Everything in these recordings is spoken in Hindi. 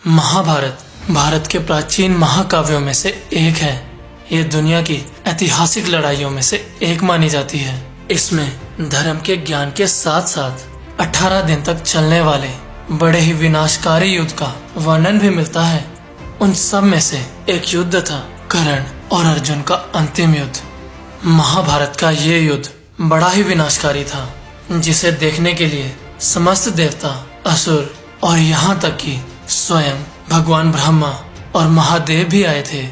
महाभारत भारत के प्राचीन महाकाव्यों में से एक है। ये दुनिया की ऐतिहासिक लड़ाइयों में से एक मानी जाती है। इसमें धर्म के ज्ञान के साथ साथ 18 दिन तक चलने वाले बड़े ही विनाशकारी युद्ध का वर्णन भी मिलता है। उन सब में से एक युद्ध था कर्ण और अर्जुन का अंतिम युद्ध। महाभारत का ये युद्ध बड़ा ही विनाशकारी था, जिसे देखने के लिए समस्त देवता, असुर और यहाँ तक कि स्वयं भगवान ब्रह्मा और महादेव भी आए थे।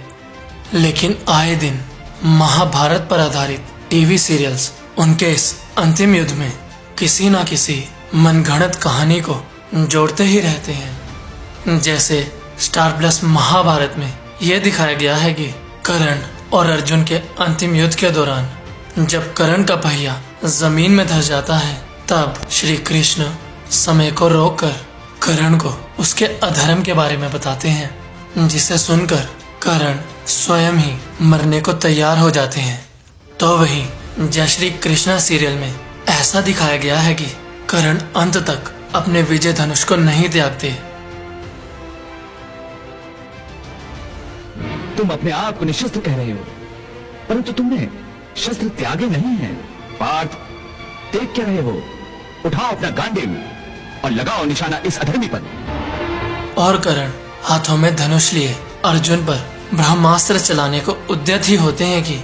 लेकिन आए दिन महाभारत पर आधारित टीवी सीरियल्स उनके इस अंतिम युद्ध में किसी न किसी मनगढ़ंत कहानी को जोड़ते ही रहते हैं। जैसे स्टार प्लस महाभारत में यह दिखाया गया है कि कर्ण और अर्जुन के अंतिम युद्ध के दौरान जब कर्ण का पहिया जमीन में धंस जाता है, तब श्री कृष्ण समय को रोककर कर्ण को उसके अधर्म के बारे में बताते हैं, जिसे सुनकर कर्ण स्वयं ही मरने को तैयार हो जाते हैं। तो वहीं जय श्री कृष्णा सीरियल में ऐसा दिखाया गया है कि कर्ण अंत तक अपने विजय धनुष को नहीं त्यागते। तुम अपने आप को निशस्त्र कह रहे हो, परंतु तुमने शस्त्र त्यागे नहीं है। पार्थ, देख क्या रहे हो? उठाओ अपना गांडीव और लगाओ निशाना इस अधर्मी पर। और कर्ण हाथों में धनुष लिए अर्जुन पर ब्रह्मास्त्र चलाने को उद्यत ही होते हैं कि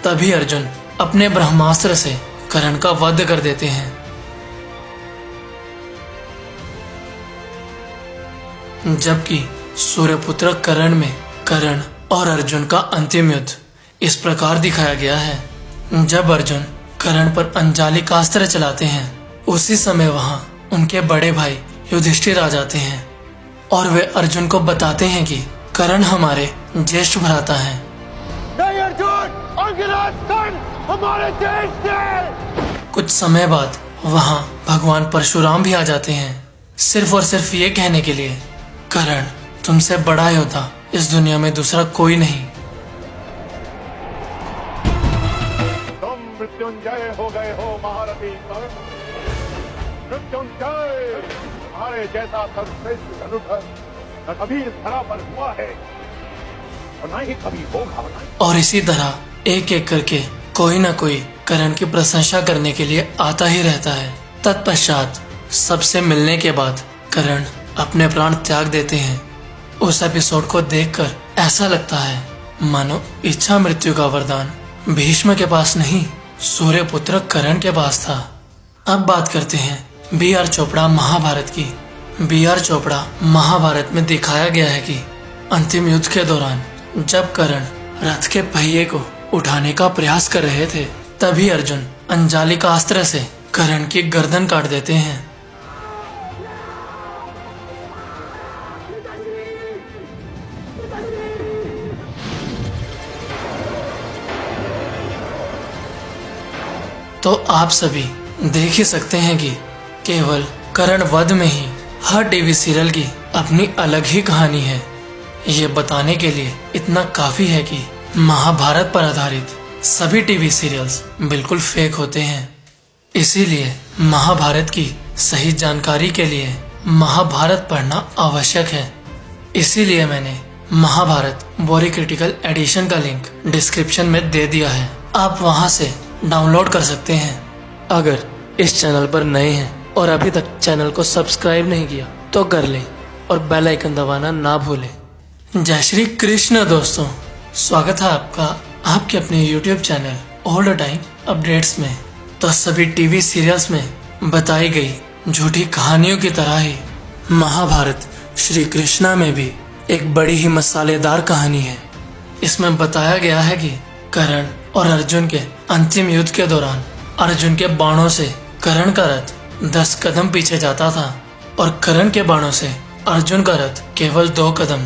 तभी अर्जुन अपने ब्रह्मास्त्र से कर्ण का वध कर देते हैं। जबकि सूर्यपुत्र कर्ण में कर्ण और अर्जुन का अंतिम युद्ध इस प्रकार दिखाया गया है। जब अर्जुन कर्ण पर अंजालिकास्त्र चलाते हैं, उसी समय वहां उनके बड़े भाई युधिष्ठिर आ जाते हैं और वे अर्जुन को बताते हैं कि कर्ण हमारे ज्येष्ठ भ्राता हैं। नहीं अर्जुन, हमारे देश के। कुछ समय बाद वहां भगवान परशुराम भी आ जाते हैं, सिर्फ और सिर्फ ये कहने के लिए, कर्ण तुमसे बड़ा योद्धा इस दुनिया में दूसरा कोई नहीं। तुम मृत्युंजय हो गए हो महारथी कर्ण। मृत्युंजय, तुम्हारे जैसा सर्वश्रेष्ठ धनुधर न कभी इस धरा पर हुआ है और न ही कभी होगा। और इसी तरह एक एक करके कोई ना कोई कर्ण की प्रशंसा करने के लिए आता ही रहता है। तत्पश्चात सबसे मिलने के बाद कर्ण अपने प्राण त्याग देते हैं। उस एपिसोड को देखकर ऐसा लगता है मानो इच्छा मृत्यु का वरदान भीष्म के पास नहीं, सूर्यपुत्र कर्ण के पास था। अब बात करते हैं बी.आर. चोपड़ा महाभारत की। बी.आर. चोपड़ा महाभारत में दिखाया गया है कि अंतिम युद्ध के दौरान जब कर्ण रथ के पहिए को उठाने का प्रयास कर रहे थे, तभी अर्जुन अंजालिका अस्त्र से कर्ण की गर्दन काट देते हैं। तो आप सभी देख ही सकते हैं कि केवल कर्ण वध में ही हर टीवी सीरियल की अपनी अलग ही कहानी है। ये बताने के लिए इतना काफी है कि महाभारत पर आधारित सभी टीवी सीरियल्स बिल्कुल फेक होते हैं। इसीलिए महाभारत की सही जानकारी के लिए महाभारत पढ़ना आवश्यक है। इसीलिए मैंने महाभारत बोरी क्रिटिकल एडिशन का लिंक डिस्क्रिप्शन में दे दिया है, आप वहां से डाउनलोड कर सकते हैं। अगर इस चैनल पर नए हैं और अभी तक चैनल को सब्सक्राइब नहीं किया तो कर लें और बेल आइकन दबाना ना भूलें। जय श्री कृष्ण दोस्तों, स्वागत है आपका आपके अपने YouTube channel all the time updates में। तो सभी टीवी सीरियल्स में बताई गई झूठी कहानियों की तरह ही महाभारत श्री कृष्णा में भी एक बड़ी ही मसालेदार कहानी है। इसमें बताया गया है कि कर्ण और अर्जुन के अंतिम युद्ध के दौरान अर्जुन के बाणों से कर्ण का रथ 10 कदम पीछे जाता था और कर्ण के बाणों से अर्जुन का रथ केवल 2 कदम।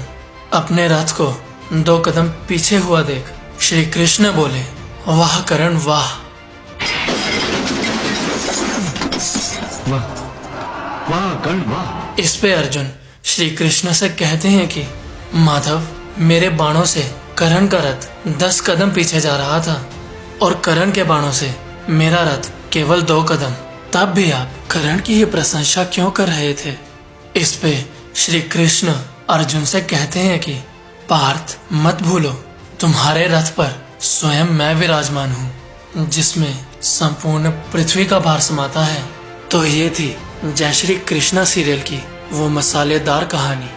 अपने रथ को 2 कदम पीछे हुआ देख श्री कृष्ण बोले, वाह कर्ण वाह। वाह वाह कर्ण वाह। इस पे अर्जुन श्री कृष्ण से कहते हैं कि माधव, मेरे बाणों से कर्ण का रथ 10 कदम पीछे जा रहा था और कर्ण के बाणों से मेरा रथ केवल 2 कदम। तब भी आप कर्ण की ही प्रशंसा क्यों कर रहे थे? इस पे श्री कृष्ण अर्जुन से कहते हैं कि पार्थ मत भूलो, तुम्हारे रथ पर स्वयं मैं विराजमान हूँ जिसमें संपूर्ण पृथ्वी का भार समाता है। तो ये थी जय श्री कृष्णा सीरियल की वो मसालेदार कहानी।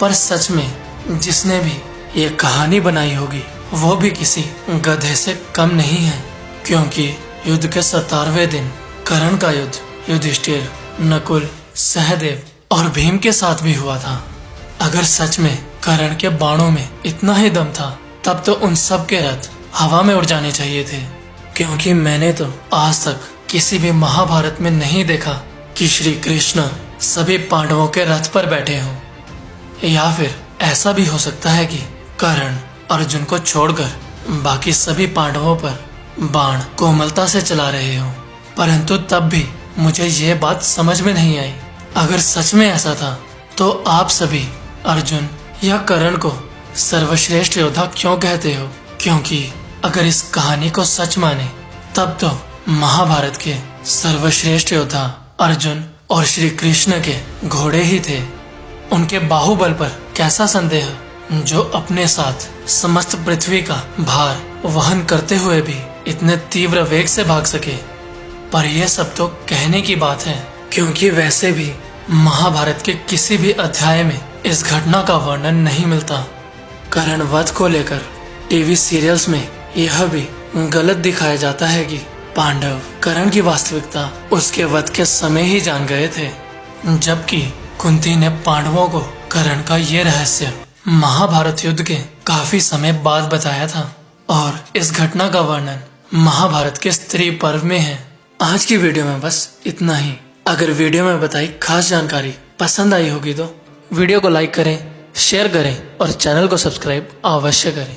पर सच में जिसने भी ये कहानी बनाई होगी वो भी किसी गधे से कम नहीं है, क्योंकि युद्ध के 17वें दिन कर्ण का युद्ध युधिष्ठिर, नकुल, सहदेव और भीम के साथ भी हुआ था। अगर सच में कर्ण के बाणों में इतना ही दम था तब तो उन सब के रथ हवा में उड़ जाने चाहिए थे, क्योंकि मैंने तो आज तक किसी भी महाभारत में नहीं देखा कि श्री कृष्ण सभी पांडवों के रथ पर बैठे हों। या फिर ऐसा भी हो सकता है कि कर्ण अर्जुन को छोड़कर बाकी सभी पांडवों पर बाण कोमलता से चला रहे हों, परंतु तब भी मुझे ये बात समझ में नहीं आई। अगर सच में ऐसा था तो आप सभी अर्जुन या कर्ण को सर्वश्रेष्ठ योद्धा क्यों कहते हो? क्योंकि अगर इस कहानी को सच माने तब तो महाभारत के सर्वश्रेष्ठ योद्धा अर्जुन और श्री कृष्ण के घोड़े ही थे। उनके बाहुबल पर कैसा संदेह जो अपने साथ समस्त पृथ्वी का भार वहन करते हुए भी इतने तीव्र वेग से भाग सके। पर यह सब तो कहने की बात है, क्योंकि वैसे भी महाभारत के किसी भी अध्याय में इस घटना का वर्णन नहीं मिलता। कर्ण वध को लेकर टीवी सीरियल्स में यह भी गलत दिखाया जाता है कि पांडव कर्ण की वास्तविकता उसके वध के समय ही जान गए थे, जबकि कुंती ने पांडवों को कर्ण का ये रहस्य महाभारत युद्ध के काफी समय बाद बताया था। और इस घटना का वर्णन महाभारत के स्त्री पर्व में है। आज की वीडियो में बस इतना ही। अगर वीडियो में बताई खास जानकारी पसंद आई होगी तो वीडियो को लाइक करें, शेयर करें और चैनल को सब्सक्राइब अवश्य करें।